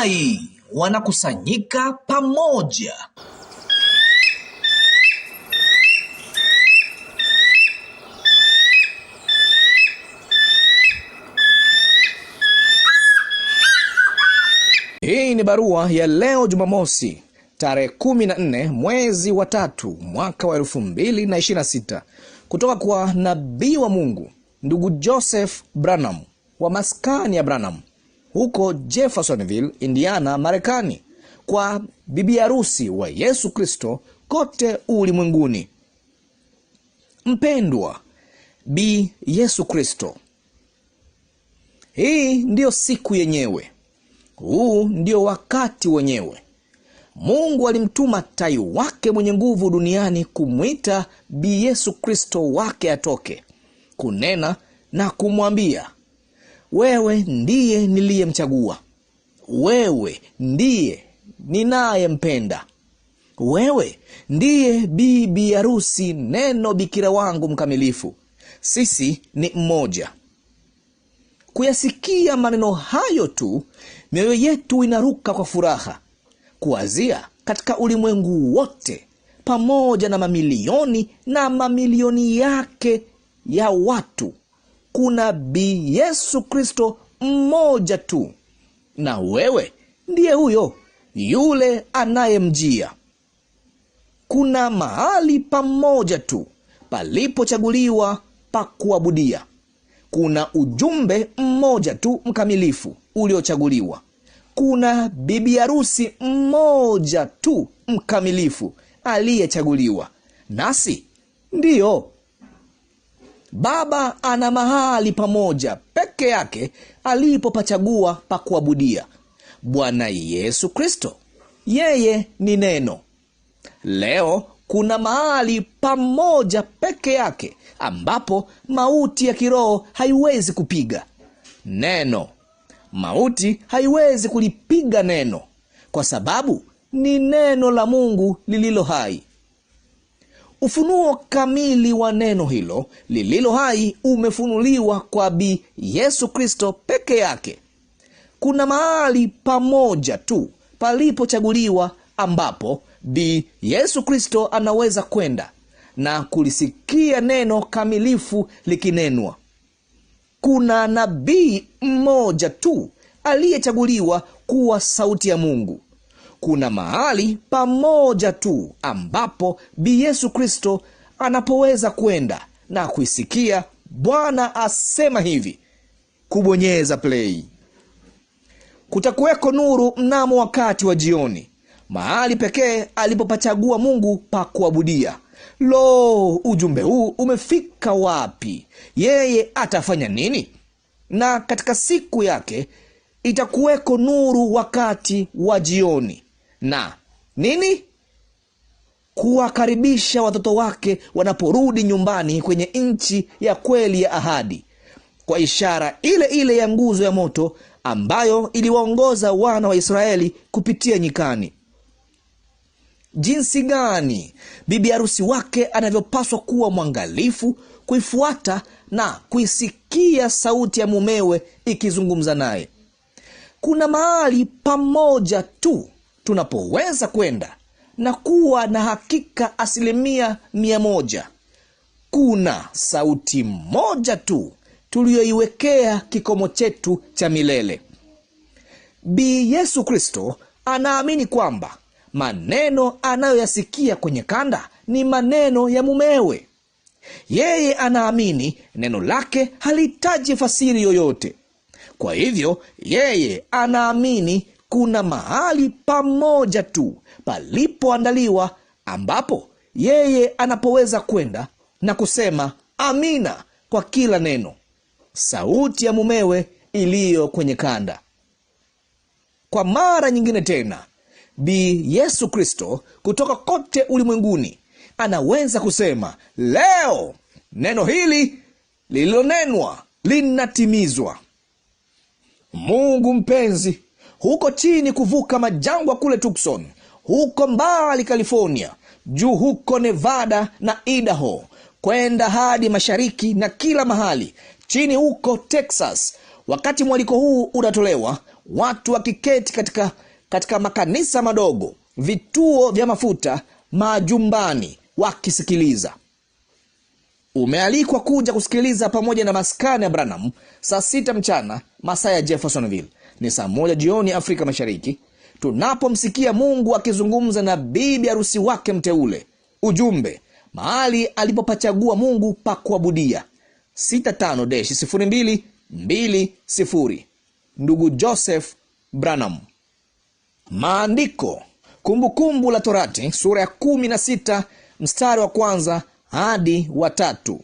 tai wanakusanyika pamoja. Hii ni barua ya leo Jumamosi, tarehe 14 mwezi wa 3 mwaka wa 2026, kutoka kwa nabii wa Mungu ndugu Joseph Branham wa maskani ya Branham huko Jeffersonville, Indiana, Marekani, kwa bibi harusi wa Yesu Kristo kote ulimwenguni. Mpendwa Bi Yesu Kristo, hii ndiyo siku yenyewe. Huu ndio wakati wenyewe. Mungu alimtuma tai wake mwenye nguvu duniani kumwita Bi Yesu Kristo wake atoke, kunena na kumwambia, wewe ndiye niliyemchagua, wewe ndiye ninayempenda, wewe ndiye bibi harusi, neno bikira wangu mkamilifu. Sisi ni mmoja. Kuyasikia maneno hayo tu, mioyo yetu inaruka kwa furaha. Kuanzia katika ulimwengu wote, pamoja na mamilioni na mamilioni yake ya watu, kuna Bi Yesu Kristo mmoja tu, na wewe ndiye huyo, yule anayemjia. Kuna mahali pamoja tu palipochaguliwa pa kuabudia. Kuna ujumbe mmoja tu mkamilifu uliochaguliwa. Kuna bibi harusi mmoja tu mkamilifu aliyechaguliwa. Nasi ndiyo. Baba ana mahali pamoja peke yake alipopachagua pa kuabudia: Bwana Yesu Kristo. Yeye ni neno. Leo kuna mahali pamoja peke yake ambapo mauti ya kiroho haiwezi kupiga neno. Mauti haiwezi kulipiga neno, kwa sababu ni neno la Mungu lililo hai. Ufunuo kamili wa neno hilo lililo hai umefunuliwa kwa Bi Yesu Kristo peke yake. Kuna mahali pamoja tu palipochaguliwa ambapo Bi Yesu Kristo anaweza kwenda na kulisikia neno kamilifu likinenwa. Kuna nabii mmoja tu aliyechaguliwa kuwa sauti ya Mungu. Kuna mahali pamoja tu ambapo Bi Yesu Kristo anapoweza kwenda na kuisikia Bwana asema hivi, kubonyeza play. Kutakuweko nuru mnamo wakati wa jioni, mahali pekee alipopachagua Mungu pa kuabudia. Lo, ujumbe huu umefika wapi? Yeye atafanya nini? Na katika siku yake itakuweko nuru wakati wa jioni. Na nini? Kuwakaribisha watoto wake wanaporudi nyumbani kwenye nchi ya kweli ya ahadi, kwa ishara ile ile ya nguzo ya moto ambayo iliwaongoza wana wa Israeli kupitia nyikani. Jinsi gani bibi harusi wake anavyopaswa kuwa mwangalifu kuifuata na kuisikia sauti ya mumewe ikizungumza naye. Kuna mahali pamoja tu tunapoweza kwenda na kuwa na hakika 100%. Kuna sauti moja tu tuliyoiwekea kikomo chetu cha milele. Bi Yesu Kristo anaamini kwamba maneno anayoyasikia kwenye kanda ni maneno ya mumewe. Yeye anaamini neno lake halihitaji fasiri yoyote. Kwa hivyo yeye anaamini kuna mahali pamoja tu palipoandaliwa ambapo yeye anapoweza kwenda na kusema amina kwa kila neno, sauti ya mumewe iliyo kwenye kanda. Kwa mara nyingine tena, Bi Yesu Kristo kutoka kote ulimwenguni anaweza kusema, leo neno hili lililonenwa linatimizwa. Mungu mpenzi, huko chini kuvuka majangwa kule Tucson, huko mbali California, juu huko Nevada na Idaho, kwenda hadi mashariki na kila mahali, chini huko Texas, wakati mwaliko huu unatolewa, watu wakiketi katika makanisa madogo, vituo vya mafuta, majumbani, wakisikiliza. Umealikwa kuja kusikiliza pamoja na Maskani ya Branham saa 6 mchana masaa ya Jeffersonville. Ni saa 1 jioni Afrika Mashariki, tunapomsikia Mungu akizungumza na bibi harusi wake mteule. Ujumbe: mahali alipopachagua Mungu pa kuabudia. 65-0220. Ndugu Joseph Branham. Maandiko: Kumbukumbu la Torati sura ya 16 mstari wa 1 hadi wa 3.